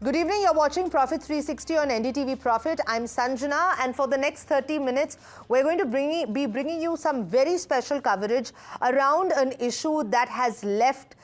Good evening, you're watching Profit 360 on NDTV Profit. I'm Sanjana, and for the next 30 minutes, we're going to be bringing you some very special coverage around an issue that has left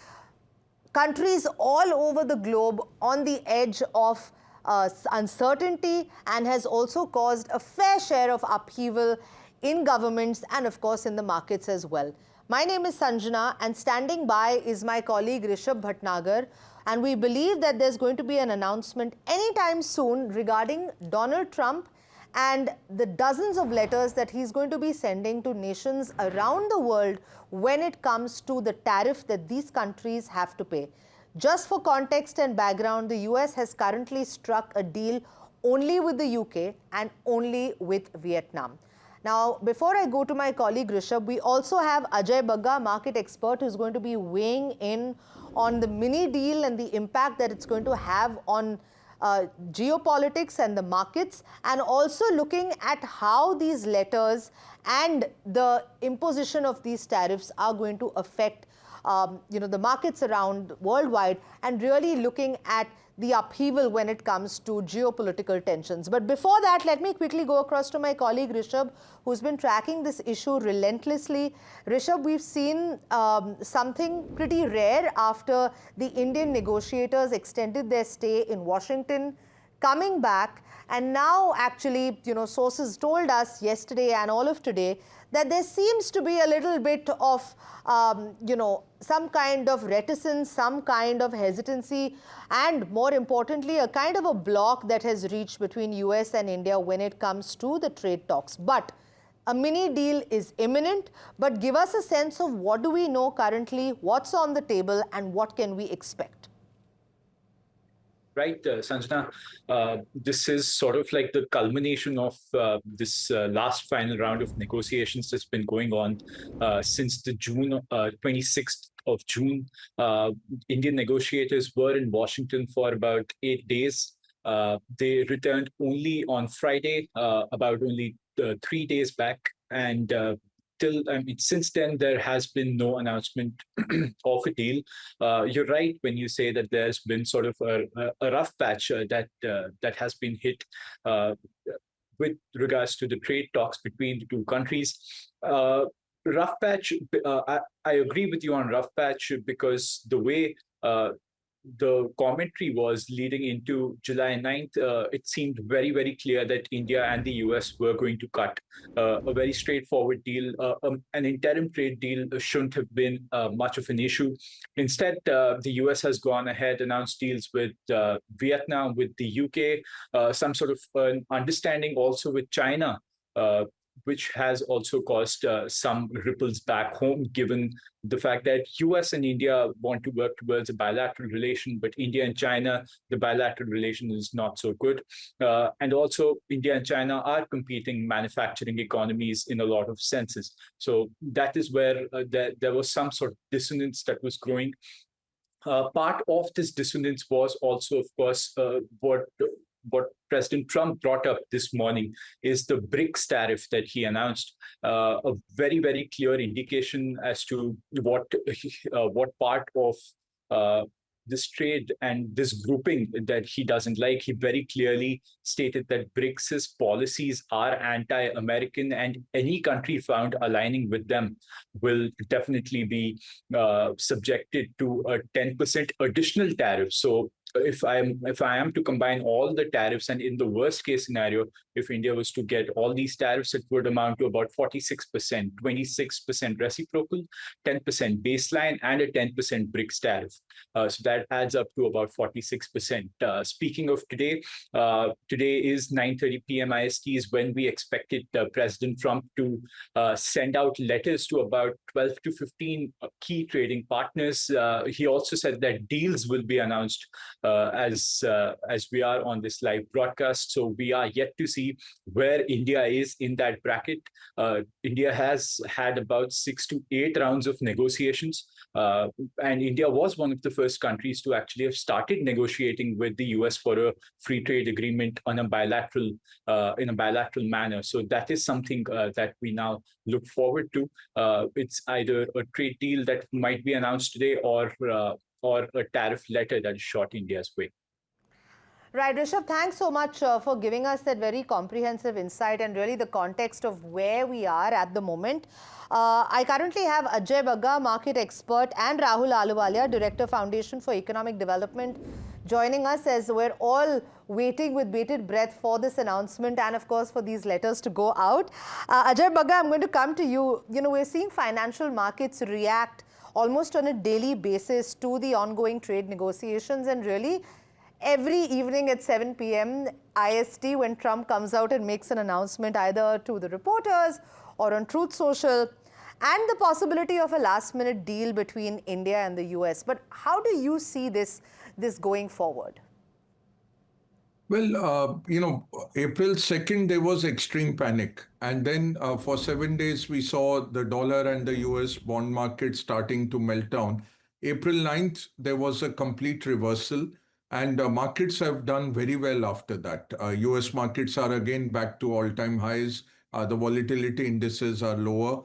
countries all over the globe on the edge of uncertainty and has also caused a fair share of upheaval in governments and, of course, in the markets as well. My name is Sanjana, and standing by is my colleague Rishabh Bhatnagar. And we believe that there's going to be an announcement anytime soon regarding Donald Trump and the dozens of letters that he's going to be sending to nations around the world when it comes to the tariff that these countries have to pay. Just for context and background, the US has currently struck a deal only with the UK and only with Vietnam. Now, before I go to my colleague Rishabh, we also have Ajay Bagga, market expert, who's going to be weighing in on the mini deal and the impact that it's going to have on geopolitics and the markets, and also looking at how these letters and the imposition of these tariffs are going to affect the markets around worldwide, and really looking at the upheaval when it comes to geopolitical tensions. But before that, let me quickly go across to my colleague Rishabh, who's been tracking this issue relentlessly. Rishabh, we've seen something pretty rare after the Indian negotiators extended their stay in Washington, coming back, and now actually, sources told us yesterday and all of today that there seems to be a little bit of, some kind of reticence, some kind of hesitancy, and more importantly, a kind of a block that has reached between US and India when it comes to the trade talks. But a mini deal is imminent. But give us a sense of what do we know currently, what's on the table, and what can we expect? Right, Sanjana, this is sort of like the culmination of this last final round of negotiations that's been going on since the 26th of June. Indian negotiators were in Washington for about 8 days. They returned only on Friday, about only 3 days back. And since then, there has been no announcement of a deal. You're right when you say that there's been sort of a rough patch that has been hit with regards to the trade talks between the two countries. Rough patch, I agree with you on rough patch, because the way the commentary was leading into July 9th, it seemed very, very clear that India and the US were going to cut a very straightforward deal. An interim trade deal shouldn't have been much of an issue. Instead, the US has gone ahead, announced deals with Vietnam, with the UK, some sort of understanding also with China, which has also caused some ripples back home, given the fact that US and India want to work towards a bilateral relation, but India and China, the bilateral relation is not so good. And also, India and China are competing manufacturing economies in a lot of senses. So that is where there was some sort of dissonance that was growing. Part of this dissonance was also, of course, what President Trump brought up this morning is the BRICS tariff that he announced, a very, very clear indication as to what part of this trade and this grouping that he doesn't like. He very clearly stated that BRICS's policies are anti-American, and any country found aligning with them will definitely be subjected to a 10% additional tariff. So if I am to combine all the tariffs, and in the worst case scenario, if India was to get all these tariffs, it would amount to about 46%, 26% reciprocal, 10% baseline, and a 10% BRICS tariff. So that adds up to about 46%. Speaking of today, today is 9:30 p.m. IST is when we expected President Trump to send out letters to about 12 to 15 key trading partners. He also said that deals will be announced as we are on this live broadcast. So we are yet to see where India is in that bracket. India has had about 6 to 8 rounds of negotiations. And India was one of the first countries to actually have started negotiating with the US for a free trade agreement on a bilateral, in a bilateral manner. So that is something that we now look forward to. It's either a trade deal that might be announced today, or a tariff letter that is shot India's way. Right, Rishabh, thanks so much for giving us that very comprehensive insight and really the context of where we are at the moment. I currently have Ajay Bagga, market expert, and Rahul Aluwalia, Director, Foundation for Economic Development, joining us as we're all waiting with bated breath for this announcement and, of course, for these letters to go out. Ajay Bagga, I'm going to come to you. You know, we're seeing financial markets react almost on a daily basis to the ongoing trade negotiations, and really every evening at 7 p.m. IST, when Trump comes out and makes an announcement either to the reporters or on Truth Social, and the possibility of a last-minute deal between India and the US. But how do you see this going forward? Well, April 2nd, there was extreme panic. And then for 7 days, we saw the dollar and the US bond market starting to melt down. April 9th, there was a complete reversal. And markets have done very well after that. US markets are again back to all-time highs. The volatility indices are lower.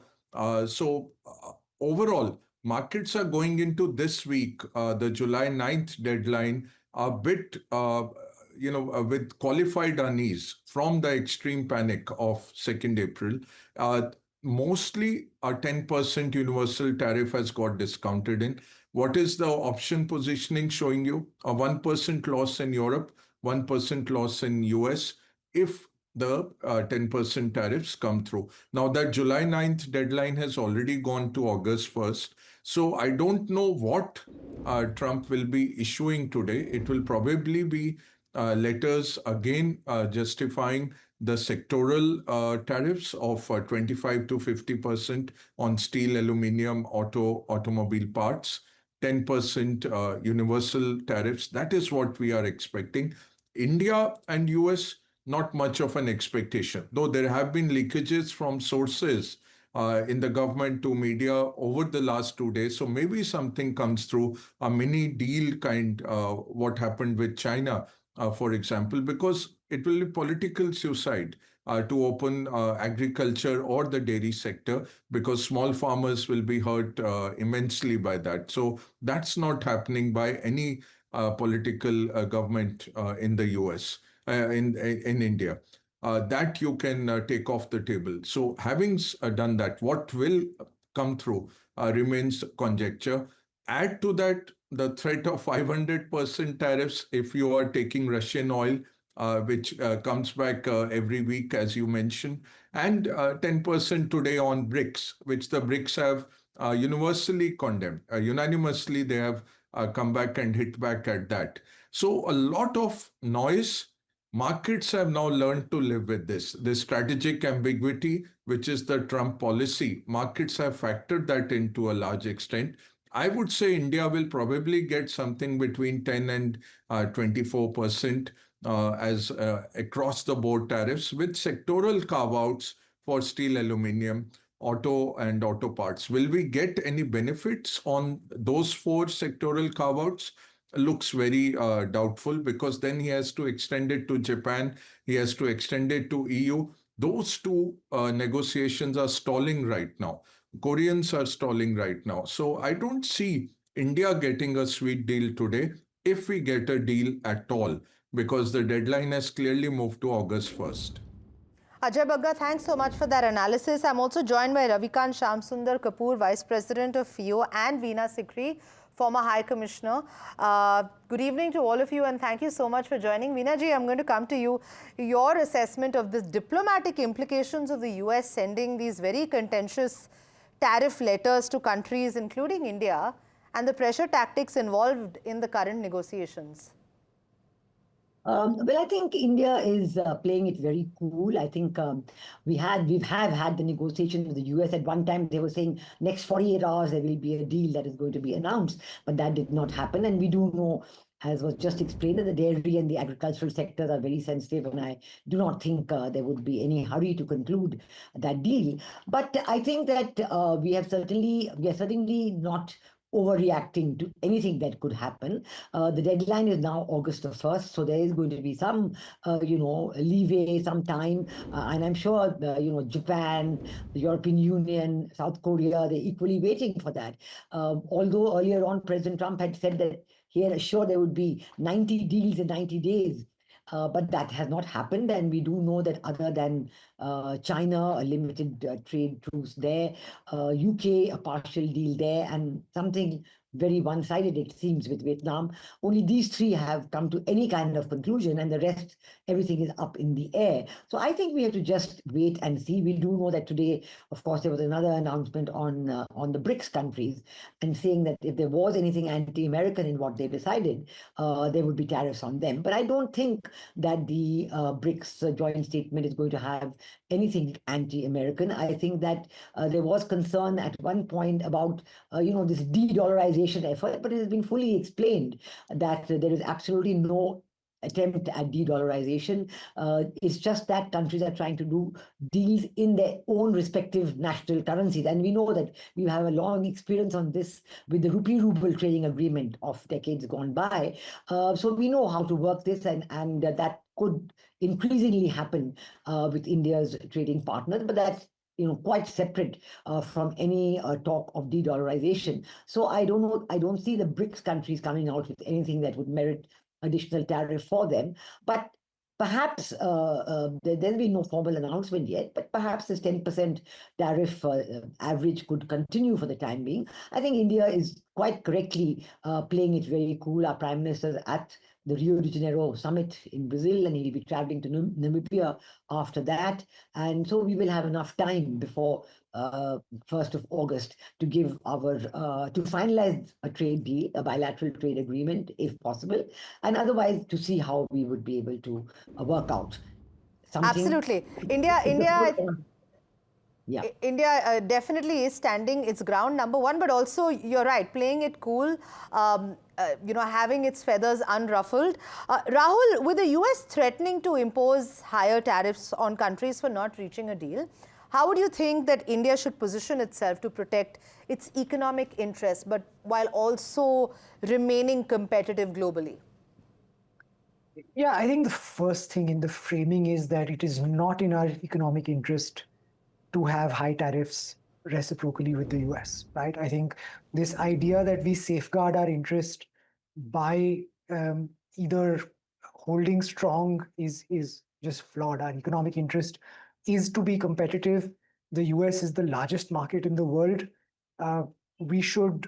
Overall, markets are going into this week, the July 9th deadline, a bit with qualified unease from the extreme panic of 2nd April. Mostly a 10% universal tariff has got discounted in. What is the option positioning showing you? A 1% loss in Europe, 1% loss in US if the 10% tariffs come through. Now that July 9th deadline has already gone to August 1st. So I don't know what Trump will be issuing today. It will probably be letters again justifying the sectoral tariffs of 25 to 50% on steel, aluminium, automobile parts, 10% universal tariffs. That is what we are expecting. India and US, not much of an expectation, though there have been leakages from sources in the government to media over the last 2 days. So maybe something comes through, a mini deal kind, what happened with China, for example, because it will be political suicide to open agriculture or the dairy sector, because small farmers will be hurt immensely by that. So that's not happening by any political government in the US, in India. That you can take off the table. So having done that, what will come through remains conjecture. Add to that the threat of 500% tariffs if you are taking Russian oil, which comes back every week, as you mentioned, and 10% today on BRICS, which the BRICS have universally condemned. Unanimously, they have come back and hit back at that. So a lot of noise. Markets have now learned to live with this strategic ambiguity, which is the Trump policy. Markets have factored that into a large extent. I would say India will probably get something between 10 and 24% as across the board tariffs, with sectoral carve-outs for steel, aluminium, auto and auto parts. Will we get any benefits on those 4 sectoral carve-outs? Looks very doubtful, because then he has to extend it to Japan, he has to extend it to EU. Those 2 negotiations are stalling right now. Koreans are stalling right now. So I don't see India getting a sweet deal today, if we get a deal at all, because the deadline has clearly moved to August 1st. Ajay Bagga, thanks so much for that analysis. I'm also joined by Ravikant Shamsundar Kapoor, Vice President of FIO, and Veena Sikri, former High Commissioner. Good evening to all of you, and thank you so much for joining. Veena ji, I'm going to come to you. Your assessment of the diplomatic implications of the US sending these very contentious tariff letters to countries, including India, and the pressure tactics involved in the current negotiations. Well, I think India is playing it very cool. I think we have had the negotiations with the US. At one time, they were saying next 48 hours there will be a deal that is going to be announced, but that did not happen. And we do know, as was just explained, that the dairy and the agricultural sectors are very sensitive, and I do not think there would be any hurry to conclude that deal. But I think that we are certainly not overreacting to anything that could happen. The deadline is now August the 1st, so there is going to be some, leeway, some time, and I'm sure, Japan, the European Union, South Korea, they're equally waiting for that. Although earlier on, President Trump had said that he had assured there would be 90 deals in 90 days. but that has not happened. And we do know that other than China, a limited trade truce there, UK, a partial deal there, and something very one-sided, it seems, with Vietnam. Only these three have come to any kind of conclusion, and the rest, everything is up in the air. So I think we have to just wait and see. We do know that today, of course, there was another announcement on the BRICS countries, and saying that if there was anything anti-American in what they decided, there would be tariffs on them. But I don't think that the BRICS joint statement is going to have anything anti-American. I think that there was concern at one point about this de-dollarization effort, but it has been fully explained that there is absolutely no attempt at de-dollarization. It's just that countries are trying to do deals in their own respective national currencies. And we know that we have a long experience on this with the rupee-ruble trading agreement of decades gone by. So we know how to work this, and that could increasingly happen with India's trading partners, but that's quite separate from any talk of de-dollarization. So I don't see the BRICS countries coming out with anything that would merit additional tariff for them. But perhaps there'll be no formal announcement yet, but perhaps this 10% tariff average could continue for the time being. I think India is quite correctly playing it very cool. Our Prime Minister is at the Rio de Janeiro summit in Brazil, and he'll be traveling to Namibia after that. And so we will have enough time before 1st of August to give to finalize a trade deal, a bilateral trade agreement, if possible, and otherwise to see how we would be able to work out something. Absolutely. Yeah. India definitely is standing its ground, number one, but also, you're right, playing it cool, having its feathers unruffled. Rahul, with the US threatening to impose higher tariffs on countries for not reaching a deal, how would you think that India should position itself to protect its economic interests, but while also remaining competitive globally? Yeah, I think the first thing in the framing is that it is not in our economic interest to have high tariffs reciprocally with the US, right? I think this idea that we safeguard our interest by either holding strong is just flawed. Our economic interest is to be competitive. The US is the largest market in the world. We should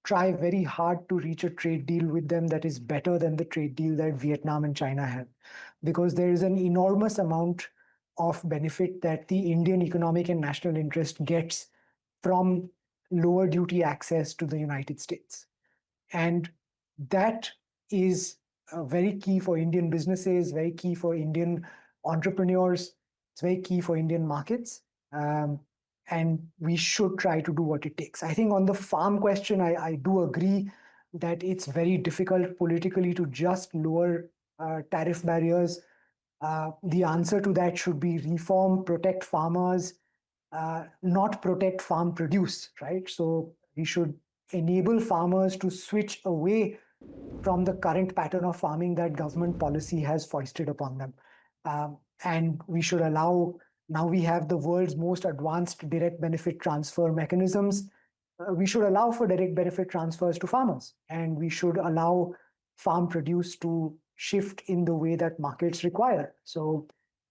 try very hard to reach a trade deal with them that is better than the trade deal that Vietnam and China have, because there is an enormous amount of benefit that the Indian economic and national interest gets from lower duty access to the United States. And that is very key for Indian businesses, very key for Indian entrepreneurs. It's very key for Indian markets. And we should try to do what it takes. I think on the farm question, I do agree that it's very difficult politically to just lower tariff barriers. The answer to that should be reform, protect farmers, not protect farm produce, right? So we should enable farmers to switch away from the current pattern of farming that government policy has foisted upon them. And we should allow, now we have the world's most advanced direct benefit transfer mechanisms. We should allow for direct benefit transfers to farmers, and we should allow farm produce to shift in the way that markets require. So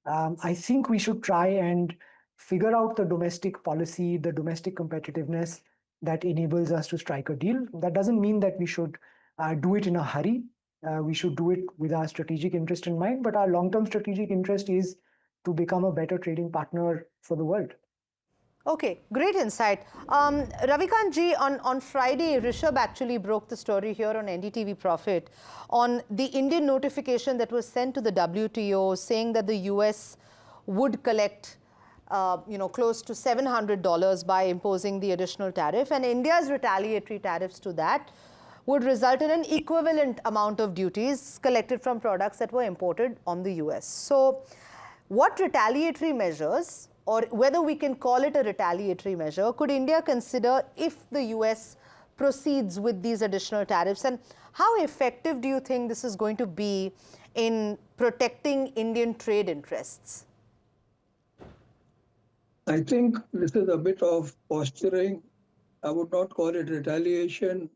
I think we should try and figure out the domestic policy, the domestic competitiveness that enables us to strike a deal. That doesn't mean that we should do it in a hurry. We should do it with our strategic interest in mind, but our long-term strategic interest is to become a better trading partner for the world. Okay, great insight. Ravikant ji, on Friday, Rishabh actually broke the story here on NDTV Profit on the Indian notification that was sent to the WTO saying that the US would collect close to $700 by imposing the additional tariff, and India's retaliatory tariffs to that would result in an equivalent amount of duties collected from products that were imported on the US. So what retaliatory measures, or whether we can call it a retaliatory measure, could India consider if the US proceeds with these additional tariffs? And how effective do you think this is going to be in protecting Indian trade interests? I think this is a bit of posturing. I would not call it retaliation.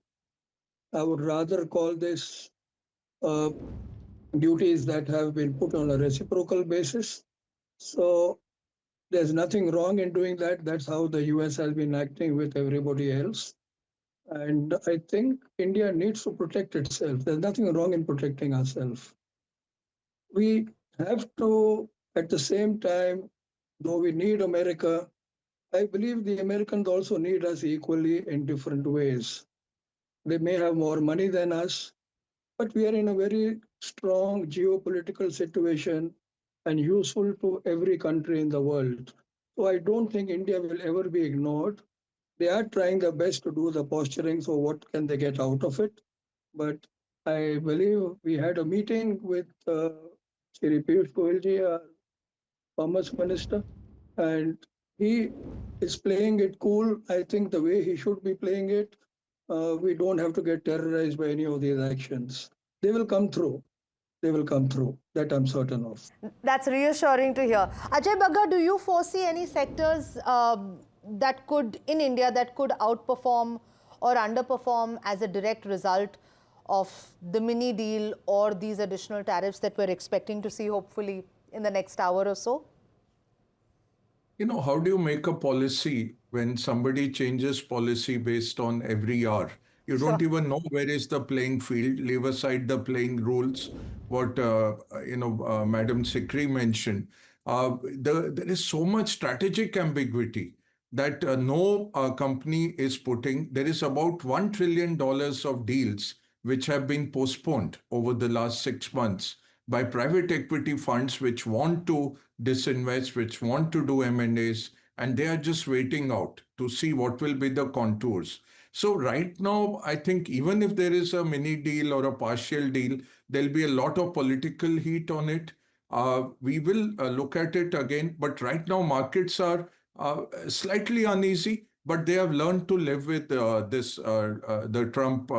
I would rather call this duties that have been put on a reciprocal basis. So there's nothing wrong in doing that. That's how the US has been acting with everybody else. And I think India needs to protect itself. There's nothing wrong in protecting ourselves. We have to, at the same time, though we need America, I believe the Americans also need us equally in different ways. They may have more money than us, but we are in a very strong geopolitical situation and useful to every country in the world. So I don't think India will ever be ignored. They are trying their best to do the posturing, so what can they get out of it? But I believe we had a meeting with Shri Piyush Goyalji, our Commerce Minister, and he is playing it cool. I think the way he should be playing it, we don't have to get terrorized by any of these actions. They will come through. They will come through. That I'm certain of. That's reassuring to hear. Ajay Bagga, do you foresee any sectors that could, in India, that could outperform or underperform as a direct result of the mini deal or these additional tariffs that we're expecting to see hopefully in the next hour or so? You know, how do you make a policy when somebody changes policy based on every hour? You don't even know where is the playing field, leave aside the playing rules, what, Madam Sikri mentioned. There is so much strategic ambiguity that no company is putting. There is about $1 trillion of deals which have been postponed over the last 6 months by private equity funds which want to disinvest, which want to do M&As, and they are just waiting out to see what will be the contours. So right now, I think even if there is a mini deal or a partial deal, there'll be a lot of political heat on it. We will look at it again, but right now markets are slightly uneasy, but they have learned to live with the Trump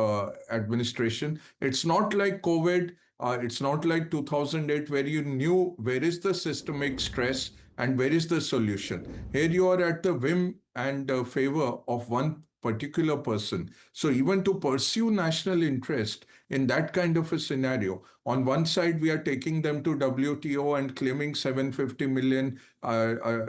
administration. It's not like COVID. It's not like 2008 where you knew where is the systemic stress and where is the solution. Here you are at the whim and favor of one particular person. So even to pursue national interest in that kind of a scenario, on one side we are taking them to WTO and claiming $750 million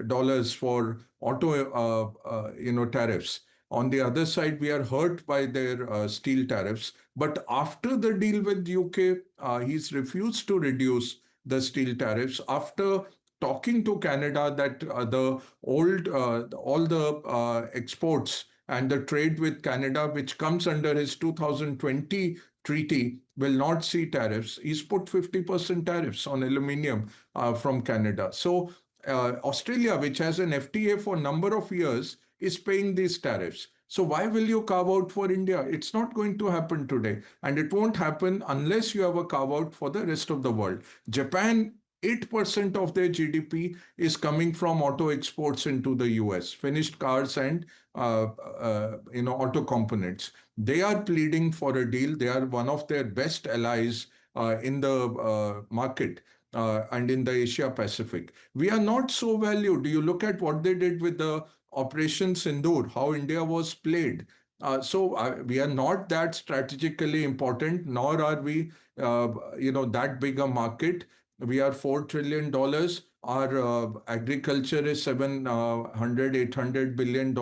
dollars for auto tariffs. On the other side, we are hurt by their steel tariffs. But after the deal with UK, he's refused to reduce the steel tariffs. After talking to Canada that all the exports and the trade with Canada, which comes under his 2020 treaty, will not see tariffs. He's put 50% tariffs on aluminium from Canada. So Australia, which has an FTA for a number of years, is paying these tariffs. So why will you carve out for India? It's not going to happen today. And it won't happen unless you have a carve out for the rest of the world. Japan, 8% of their GDP is coming from auto exports into the US, finished cars and auto components. They are pleading for a deal. They are one of their best allies in the market. And in the Asia Pacific. We are not so valued. You look at what they did with the Operation Sindoor, how India was played. So we are not that strategically important, nor are we, that big a market. We are $4 trillion. Our agriculture is $700, $800 billion.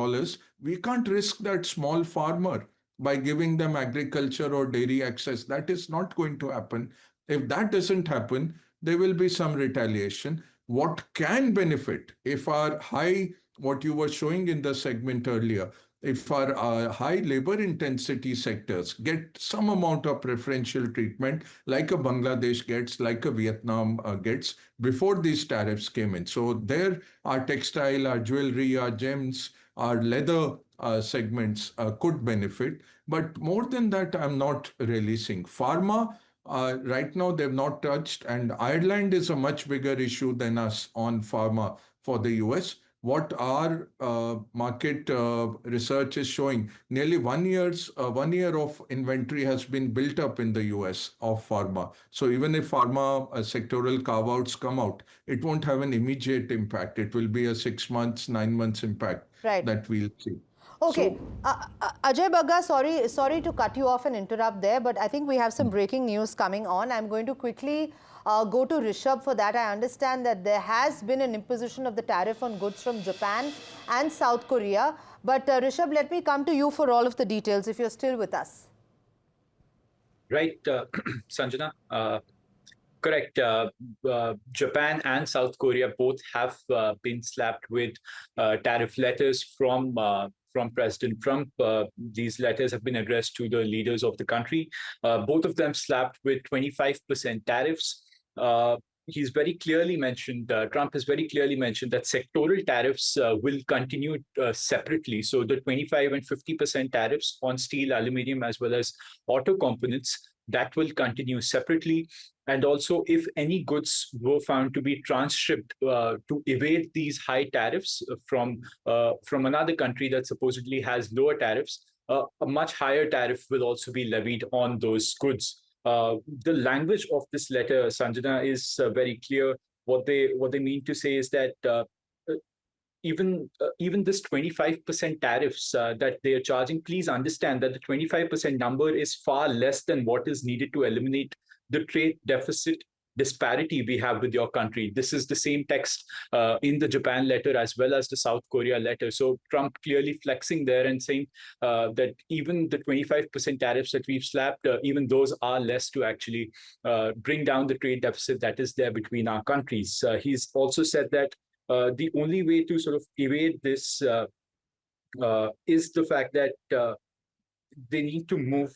We can't risk that small farmer by giving them agriculture or dairy access. That is not going to happen. If that doesn't happen, there will be some retaliation. What can benefit if our what you were showing in the segment earlier, if our high labor intensity sectors get some amount of preferential treatment, like a Bangladesh gets, like a Vietnam gets, before these tariffs came in. So there, our textile, our jewelry, our gems, our leather segments could benefit. But more than that, I'm not really seeing. Pharma, right now, they've not touched, and Ireland is a much bigger issue than us on pharma for the US. What our market research is showing, nearly 1 year of inventory has been built up in the US of pharma. So even if pharma sectoral carve-outs come out, it won't have an immediate impact. It will be a 6 months, 9 months impact that we'll see. Okay, Ajay Bagga, sorry to cut you off and interrupt there, but I think we have some breaking news coming on. I'm going to quickly go to Rishabh for that. I understand that there has been an imposition of the tariff on goods from Japan and South Korea. But Rishabh, let me come to you for all of the details if you're still with us. Right, Sanjana. Correct. Japan and South Korea both have been slapped with tariff letters from President Trump. These letters have been addressed to the leaders of the country. Both of them slapped with 25% tariffs. He's very clearly mentioned, Trump has very clearly mentioned that sectoral tariffs will continue separately. So the 25 and 50% tariffs on steel, aluminium, as well as auto components, that will continue separately. And also, if any goods were found to be transshipped to evade these high tariffs from another country that supposedly has lower tariffs, a much higher tariff will also be levied on those goods. The language of this letter, Sanjana, is very clear. What they mean to say is that even this 25% tariffs that they are charging, please understand that the 25% number is far less than what is needed to eliminate the trade deficit disparity we have with your country. This is the same text in the Japan letter as well as the South Korea letter. So Trump clearly flexing there and saying that even the 25% tariffs that we've slapped, even those are less to actually bring down the trade deficit that is there between our countries. He's also said that the only way to sort of evade this is the fact that they need to move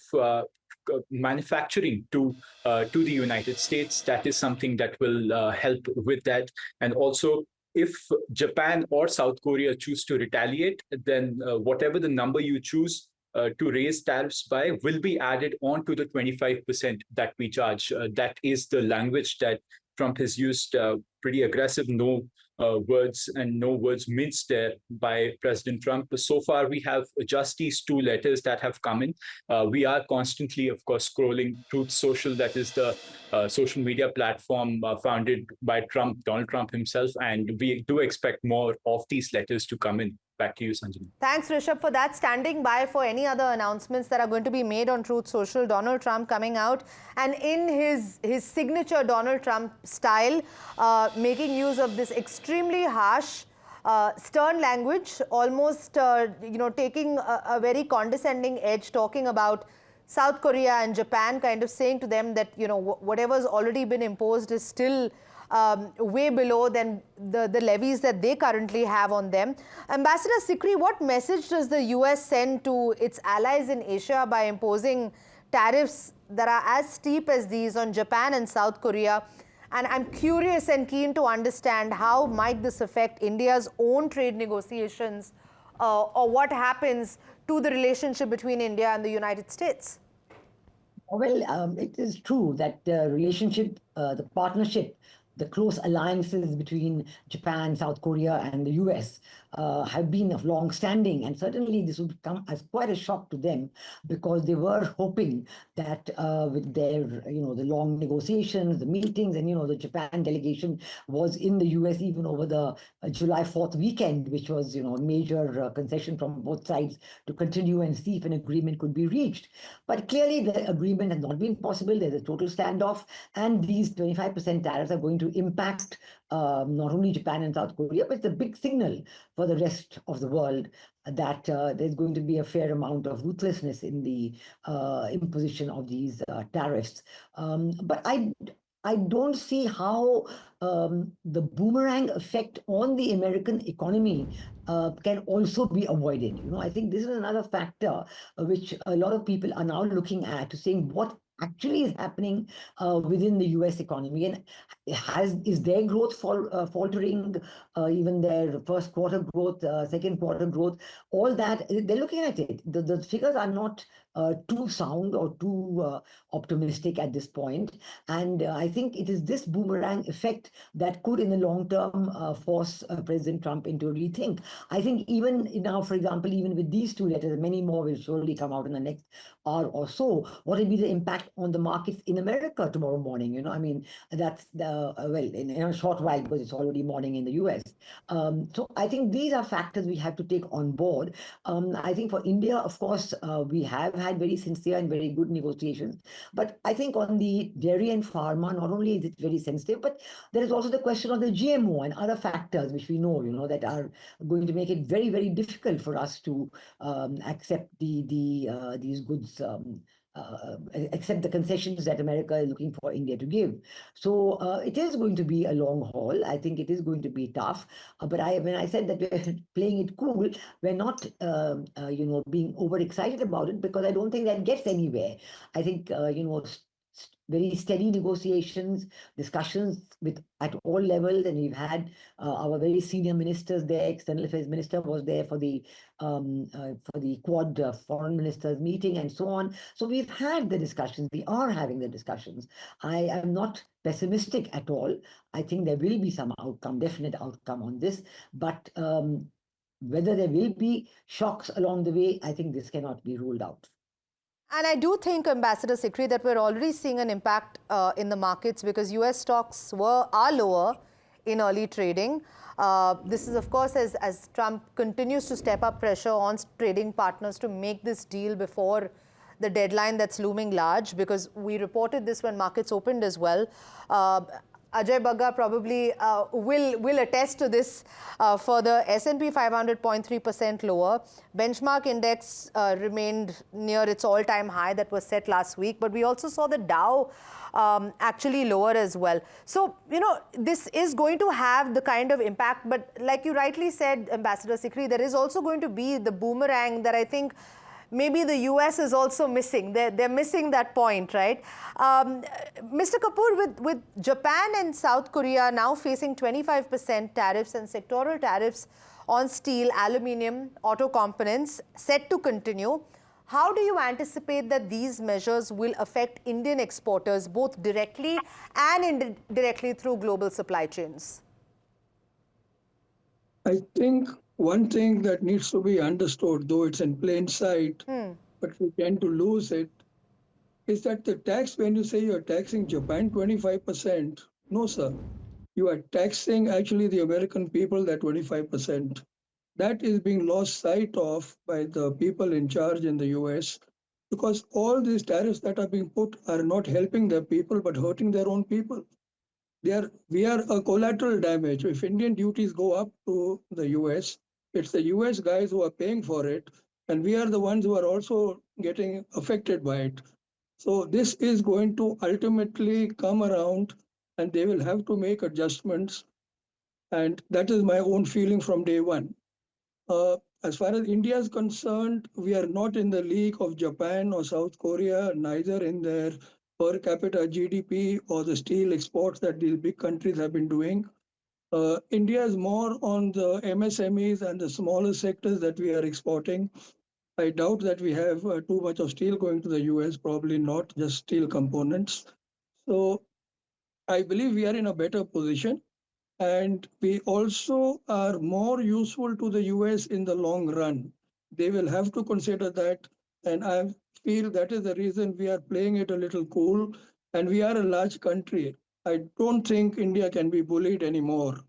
manufacturing to the United States. That is something that will help with that. And also, if Japan or South Korea choose to retaliate, then whatever the number you choose to raise tariffs by will be added on to the 25% that we charge. That is the language that Trump has used, pretty aggressive, no words minced there by President Trump. So far, we have just these two letters that have come in. We are constantly, of course, scrolling Truth Social, that is the social media platform founded by Donald Trump himself, and we do expect more of these letters to come in. Back to you, Sanjana. Thanks, Rishabh, for that. Standing by for any other announcements that are going to be made on Truth Social. Donald Trump coming out and in his signature Donald Trump style, making use of this extremely harsh, stern language, almost taking a very condescending edge, talking about South Korea and Japan, kind of saying to them that whatever's already been imposed is still way below than the levies that they currently have on them. Ambassador Sikri, what message does the US send to its allies in Asia by imposing tariffs that are as steep as these on Japan and South Korea? And I'm curious and keen to understand how might this affect India's own trade negotiations or what happens to the relationship between India and the United States? Well, it is true that the relationship, the partnership, the close alliances between Japan, South Korea, and the US have been of long standing. And certainly this would come as quite a shock to them, because they were hoping that with their, the long negotiations, the meetings, and, the Japan delegation was in the US even over the July 4th weekend, which was, a major concession from both sides to continue and see if an agreement could be reached. But clearly the agreement has not been possible. There's a total standoff, and these 25% tariffs are going to impact not only Japan and South Korea, but it's a big signal for the rest of the world that there's going to be a fair amount of ruthlessness in the imposition of these tariffs. But I don't see how the boomerang effect on the American economy can also be avoided. I think this is another factor which a lot of people are now looking at, to saying what actually is happening within the US economy, and is their growth faltering, even their first quarter growth, second quarter growth, all that, they're looking at it. The figures are not too sound or too optimistic at this point. And I think it is this boomerang effect that could, in the long term, force President Trump into a rethink. I think even now, for example, even with these two letters, many more will surely come out in the next hour or so. What will be the impact impact on the markets in America tomorrow morning. I mean, that's in a short while, because it's already morning in the US. So I think these are factors we have to take on board. I think for India, of course, we have had very sincere and very good negotiations. But I think on the dairy and pharma, not only is it very sensitive, but there is also the question of the GMO and other factors which we know, that are going to make it very, very difficult for us to accept these goods. Accept the concessions that America is looking for India to give. So it is going to be a long haul. I think it is going to be tough. But when I said that we're playing it cool, we're not, being overexcited about it, because I don't think that gets anywhere. I think, very steady negotiations, discussions at all levels, and we've had our very senior ministers there. External Affairs Minister was there for the Quad Foreign Ministers meeting and so on. So we've had the discussions. We are having the discussions. I am not pessimistic at all. I think there will be some outcome, definite outcome on this, but whether there will be shocks along the way, I think this cannot be ruled out. And I do think, Ambassador Sikri, that we're already seeing an impact in the markets, because US stocks are lower in early trading. This is, of course, as Trump continues to step up pressure on trading partners to make this deal before the deadline that's looming large, because we reported this when markets opened as well. Ajay Bagga probably will attest to this further. S&P 500 0.3% lower. Benchmark index remained near its all-time high that was set last week. But we also saw the Dow actually lower as well. So, this is going to have the kind of impact. But like you rightly said, Ambassador Sikri, there is also going to be the boomerang that I think maybe the US is also missing. They're missing that point, right? Mr. Kapoor, with Japan and South Korea now facing 25% tariffs and sectoral tariffs on steel, aluminium, auto components set to continue, how do you anticipate that these measures will affect Indian exporters, both directly and indirectly through global supply chains? I think one thing that needs to be understood, though it's in plain sight, but we tend to lose it, is that the tax, when you say you're taxing Japan 25%, no, sir. You are taxing actually the American people that 25%. That is being lost sight of by the people in charge in the US, because all these tariffs that are being put are not helping their people, but hurting their own people. We are a collateral damage. If Indian duties go up to the US, it's the US guys who are paying for it, and we are the ones who are also getting affected by it. So this is going to ultimately come around, and they will have to make adjustments. And that is my own feeling from day one. As far as India is concerned, we are not in the league of Japan or South Korea, neither in their per capita GDP or the steel exports that these big countries have been doing. India is more on the MSMEs and the smaller sectors that we are exporting. I doubt that we have too much of steel going to the US, probably not just steel components. So I believe we are in a better position. And we also are more useful to the US in the long run. They will have to consider that. And I feel that is the reason we are playing it a little cool. And we are a large country. I don't think India can be bullied anymore.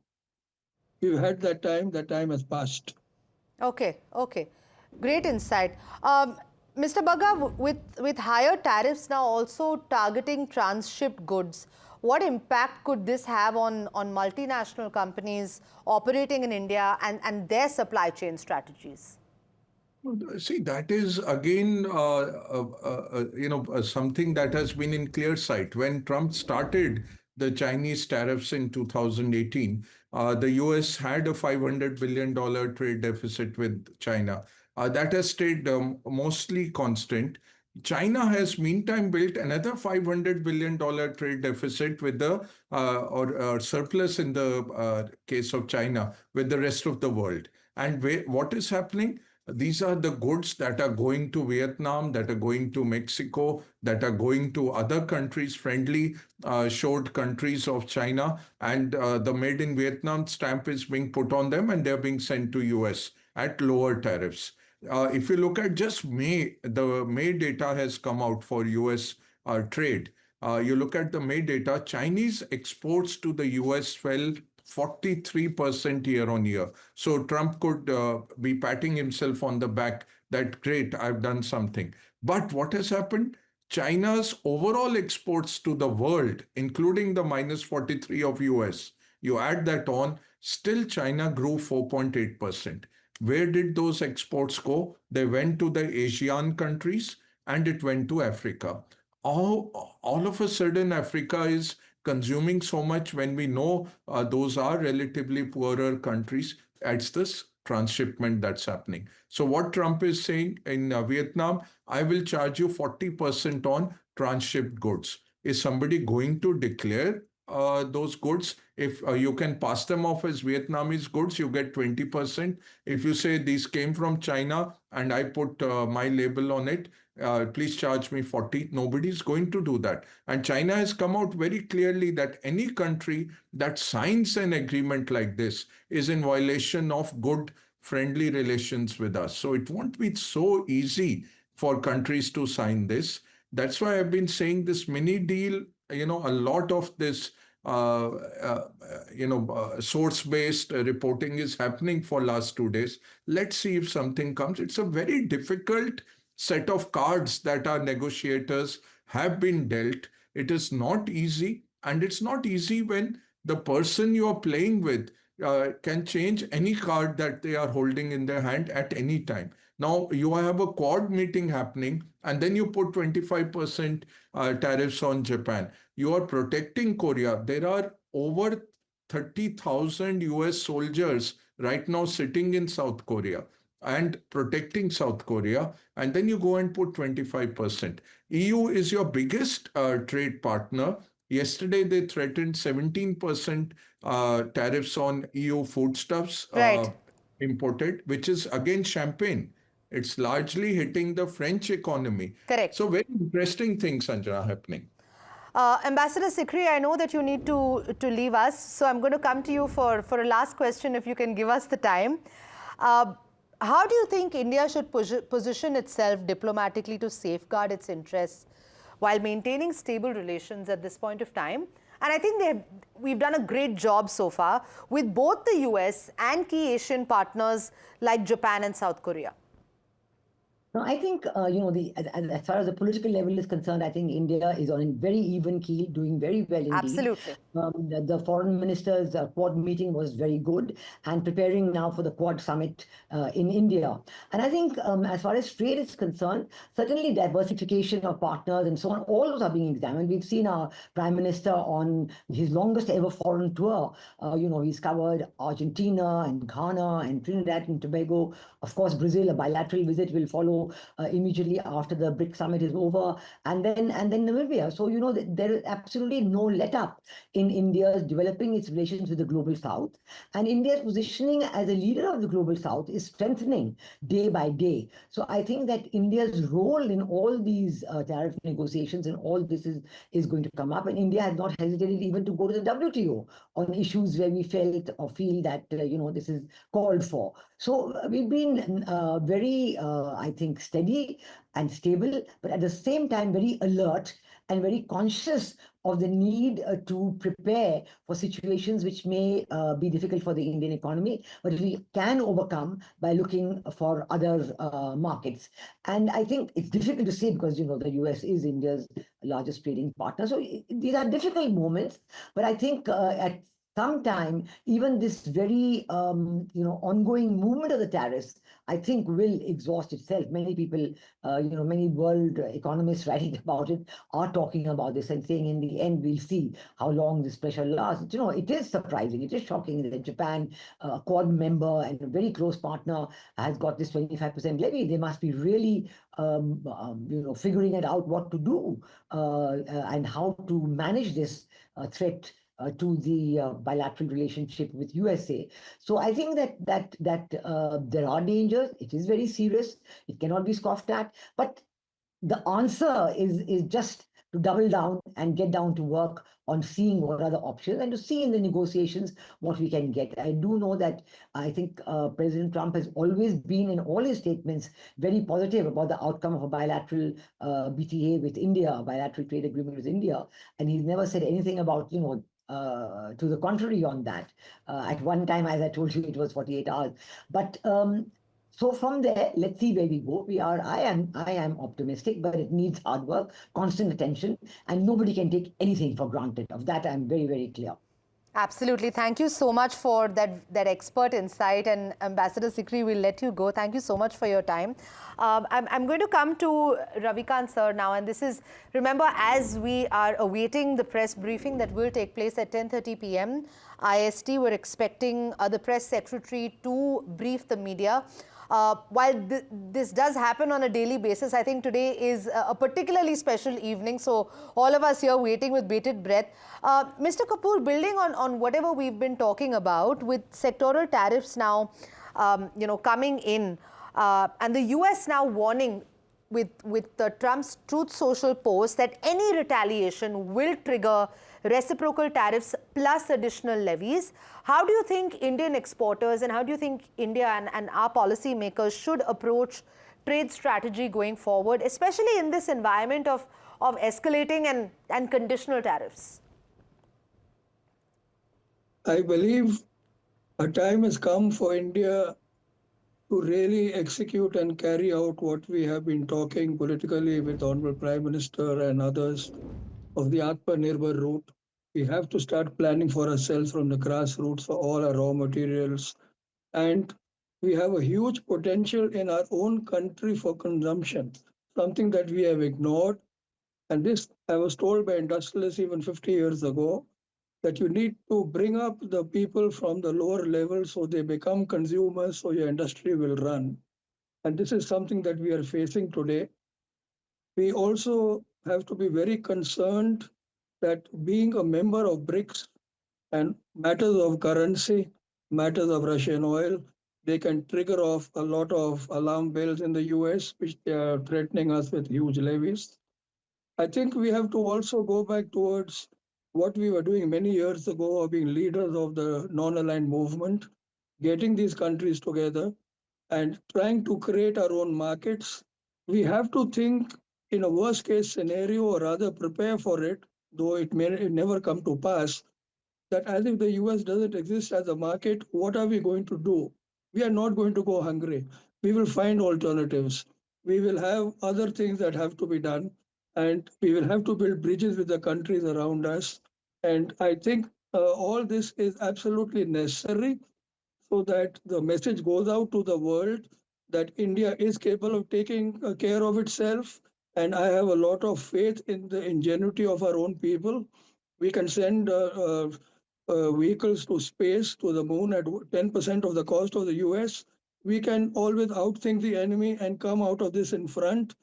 We've had that time has passed. Okay. Great insight. Mr. Bagga, with higher tariffs now also targeting transshipped goods, what impact could this have on multinational companies operating in India and their supply chain strategies? See, that is again, something that has been in clear sight. When Trump started the Chinese tariffs in 2018, the US had a $500 billion trade deficit with China. That has stayed mostly constant. China has meantime built another $500 billion trade deficit with the or surplus in the case of China with the rest of the world. And what is happening? These are the goods that are going to Vietnam, that are going to Mexico, that are going to other countries, friendly showed countries of China, and the made in Vietnam stamp is being put on them and they're being sent to US at lower tariffs. If you look at just May, the May data has come out for US trade. You look at the May data, Chinese exports to the US fell 43% year on year. So Trump could be patting himself on the back that great, I've done something. But what has happened? China's overall exports to the world, including the minus 43 of US, you add that on, still China grew 4.8%. Where did those exports go? They went to the ASEAN countries and it went to Africa. All of a sudden, Africa is consuming so much when we know those are relatively poorer countries. It's this transshipment that's happening. So what Trump is saying in Vietnam, I will charge you 40% on transshipped goods. Is somebody going to declare those goods? If you can pass them off as Vietnamese goods, you get 20%. If you say these came from China and I put my label on it, please charge me 40. Nobody's going to do that. And China has come out very clearly that any country that signs an agreement like this is in violation of good, friendly relations with us. So it won't be so easy for countries to sign this. That's why I've been saying this mini deal, a lot of this source-based reporting is happening for last 2 days. Let's see if something comes. It's a very difficult set of cards that our negotiators have been dealt. It is not easy, and it's not easy when the person you are playing with can change any card that they are holding in their hand at any time. Now, you have a Quad meeting happening, and then you put 25% tariffs on Japan. You are protecting Korea. There are over 30,000 US soldiers right now sitting in South Korea and protecting South Korea, and then you go and put 25%. EU is your biggest trade partner. Yesterday, they threatened 17% tariffs on EU foodstuffs Right. imported, which is again champagne. It's largely hitting the French economy. Correct. So very interesting things, Sanjana, happening. Ambassador Sikri, I know that you need to leave us, so I'm going to come to you for a last question, if you can give us the time. How do you think India should position itself diplomatically to safeguard its interests while maintaining stable relations at this point of time? And I think we've done a great job so far with both the US and key Asian partners like Japan and South Korea. No, I think, as far as the political level is concerned, I think India is on a very even keel, doing very well indeed. Absolutely. The foreign ministers' Quad meeting was very good, and preparing now for the Quad summit in India. And I think as far as trade is concerned, certainly diversification of partners and so on, all those are being examined. We've seen our Prime Minister on his longest ever foreign tour. He's covered Argentina and Ghana and Trinidad and Tobago. Of course, Brazil, a bilateral visit will follow immediately after the BRIC summit is over, and then Namibia. So there is absolutely no let-up in India's developing its relations with the global South, and India's positioning as a leader of the global South is strengthening day by day. So I think that India's role in all these tariff negotiations and all this is going to come up, and India has not hesitated even to go to the WTO on issues where we felt or feel that this is called for. So we've been very, I think, steady and stable, but at the same time very alert and very conscious of the need to prepare for situations which may be difficult for the Indian economy, but we can overcome by looking for other markets. And I think it's difficult to say because, the US is India's largest trading partner. So these are difficult moments, but I think at some time, even this very, ongoing movement of the tariffs, I think will exhaust itself. Many people, many world economists writing about it are talking about this and saying in the end, we'll see how long this pressure lasts. It is surprising. It is shocking that Japan, a Quad member and a very close partner, has got this 25% levy. They must be really, figuring it out what to do and how to manage this threat to the bilateral relationship with USA. So I think that there are dangers. It is very serious. It cannot be scoffed at. But the answer is just to double down and get down to work on seeing what are the options and to see in the negotiations what we can get. I do know that I think President Trump has always been in all his statements very positive about the outcome of a bilateral BTA with India, a bilateral trade agreement with India. And he's never said anything about, to the contrary on that. At one time, as I told you, it was 48 hours. But so from there, let's see where we go. I am optimistic, but it needs hard work, constant attention, and nobody can take anything for granted. Of that, I'm very, very clear. Absolutely. Thank you so much for that expert insight. And Ambassador Sikri, we'll let you go. Thank you so much for your time. I'm going to come to Ravikant sir now. And this is, remember, as we are awaiting the press briefing that will take place at 10:30 p.m. IST, we're expecting the press secretary to brief the media. While this does happen on a daily basis, I think today is a particularly special evening. So all of us here waiting with bated breath. Mr. Kapoor, building on whatever we've been talking about with sectoral tariffs now, coming in, and the US now warning with the Trump's Truth Social post that any retaliation will trigger reciprocal tariffs plus additional levies. How do you think Indian exporters and how do you think India and our policy makers should approach trade strategy going forward, especially in this environment of escalating and conditional tariffs? I believe a time has come for India to really execute and carry out what we have been talking politically with Honorable Prime Minister and others of the Atmanirbhar route. We have to start planning for ourselves from the grassroots for all our raw materials. And we have a huge potential in our own country for consumption, something that we have ignored. And this, I was told by industrialists even 50 years ago, that you need to bring up the people from the lower level so they become consumers, so your industry will run. And this is something that we are facing today. We also have to be very concerned that being a member of BRICS and matters of currency, matters of Russian oil, they can trigger off a lot of alarm bells in the US, which they are threatening us with huge levies. I think we have to also go back towards what we were doing many years ago of being leaders of the non-aligned movement, getting these countries together and trying to create our own markets. We have to think in a worst case scenario, or rather prepare for it, though it may never come to pass, that as if the US doesn't exist as a market, what are we going to do? We are not going to go hungry. We will find alternatives. We will have other things that have to be done, and we will have to build bridges with the countries around us. And I think all this is absolutely necessary so that the message goes out to the world that India is capable of taking care of itself. And I have a lot of faith in the ingenuity of our own people. We can send vehicles to space, to the moon at 10% of the cost of the US. We can always outthink the enemy and come out of this in front.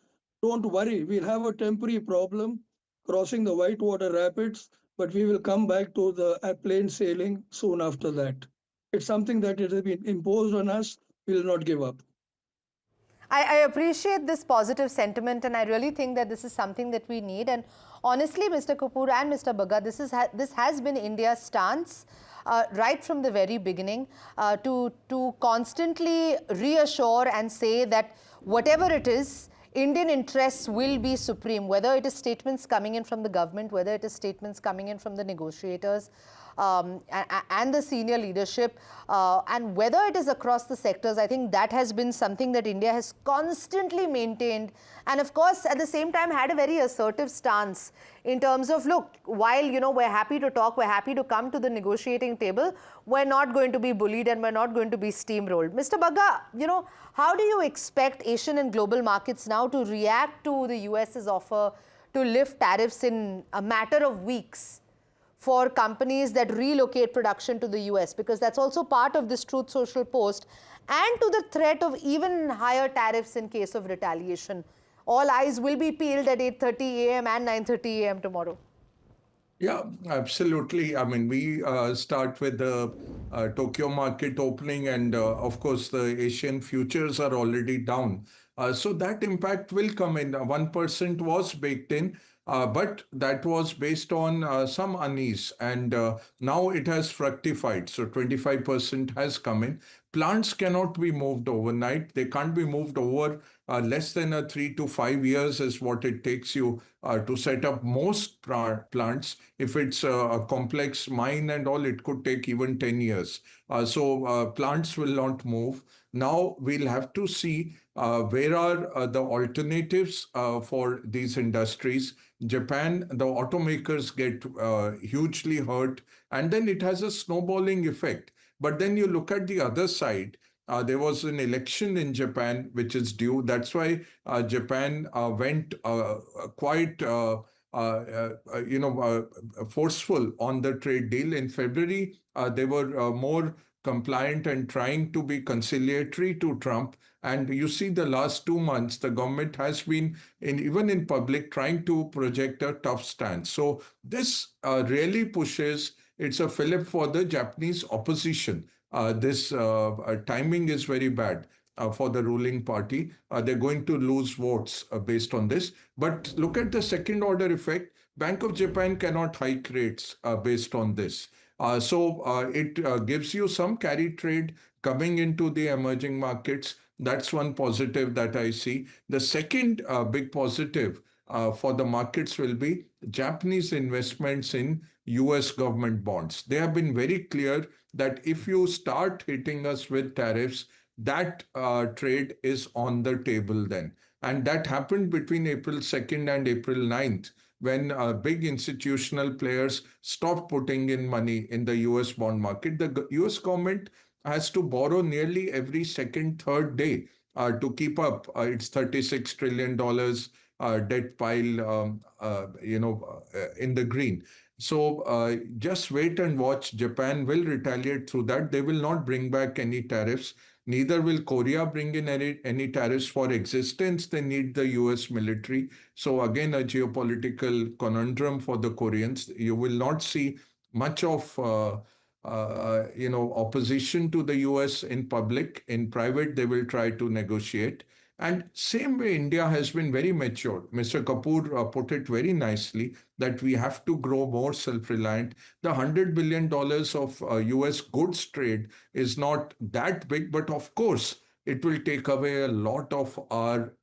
Don't worry, we'll have a temporary problem crossing the Whitewater Rapids, but we will come back to the plain sailing soon after that. It's something that has been imposed on us. We will not give up. I appreciate this positive sentiment, and I really think that this is something that we need. And honestly, Mr. Kapoor and Mr. Bagga, this has been India's stance right from the very beginning, to constantly reassure and say that whatever it is, Indian interests will be supreme, whether it is statements coming in from the government, whether it is statements coming in from the negotiators and the senior leadership, and whether it is across the sectors. I think that has been something that India has constantly maintained, and of course at the same time had a very assertive stance in terms of, look, while we're happy to talk, we're happy to come to the negotiating table, we're not going to be bullied and we're not going to be steamrolled. Mr. Bagga, how do you expect Asian and global markets now to react to the US's offer to lift tariffs in a matter of weeks for companies that relocate production to the US? Because that's also part of this Truth Social post, and to the threat of even higher tariffs in case of retaliation. All eyes will be peeled at 8:30 a.m. and 9:30 a.m. tomorrow. Yeah, absolutely. I mean, we start with the Tokyo market opening, and of course, the Asian futures are already down. So that impact will come in. 1% was baked in. But that was based on some unease, and now it has fructified. So 25% has come in. Plants cannot be moved overnight. They can't be moved over less than 3 to 5 years is what it takes you to set up most plants. If it's a complex mine and all, it could take even 10 years. So plants will not move. Now we'll have to see where are the alternatives for these industries. Japan, the automakers get hugely hurt, and then it has a snowballing effect. But then you look at the other side. There was an election in Japan which is due. That's why Japan went quite forceful on the trade deal. In February, they were more compliant and trying to be conciliatory to Trump. And you see the last 2 months, the government has been, even in public, trying to project a tough stance. So this really pushes, it's a fillip for the Japanese opposition. This timing is very bad for the ruling party. They're going to lose votes based on this. But look at the second order effect. Bank of Japan cannot hike rates based on this. So it gives you some carry trade coming into the emerging markets. That's one positive that I see. The second big positive for the markets will be Japanese investments in US government bonds. They have been very clear that if you start hitting us with tariffs, that trade is on the table then. And that happened between April 2nd and April 9th, when big institutional players stopped putting in money in the US bond market. The US government has to borrow nearly every second, third day to keep up its $36 trillion debt pile, in the green. So just wait and watch. Japan will retaliate through that. They will not bring back any tariffs. Neither will Korea bring in any tariffs. For existence. They need the US military. So again, a geopolitical conundrum for the Koreans. You will not see much of opposition to the US in public. In private, they will try to negotiate. And same way, India has been very mature. Mr. Kapoor put it very nicely that we have to grow more self-reliant. The $100 billion of US goods trade is not that big, but of course, it will take away a lot of our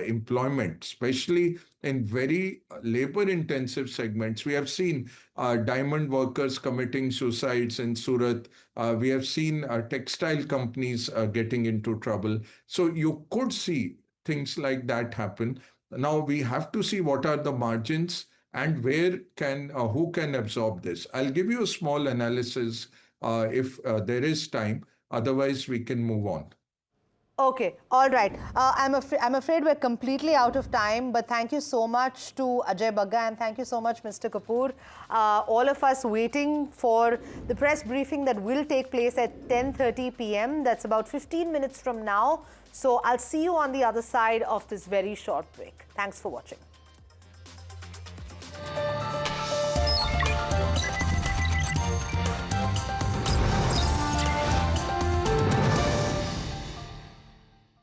employment, especially in very labor-intensive segments. We have seen diamond workers committing suicides in Surat. We have seen textile companies getting into trouble. So you could see things like that happen. Now we have to see what are the margins and who can absorb this. I'll give you a small analysis if there is time. Otherwise, we can move on. Okay, all right. I'm afraid we're completely out of time, but thank you so much to Ajay Bagga and thank you so much, Mr. Kapoor. All of us waiting for the press briefing that will take place at 10:30 p.m. That's about 15 minutes from now. So I'll see you on the other side of this very short break. Thanks for watching.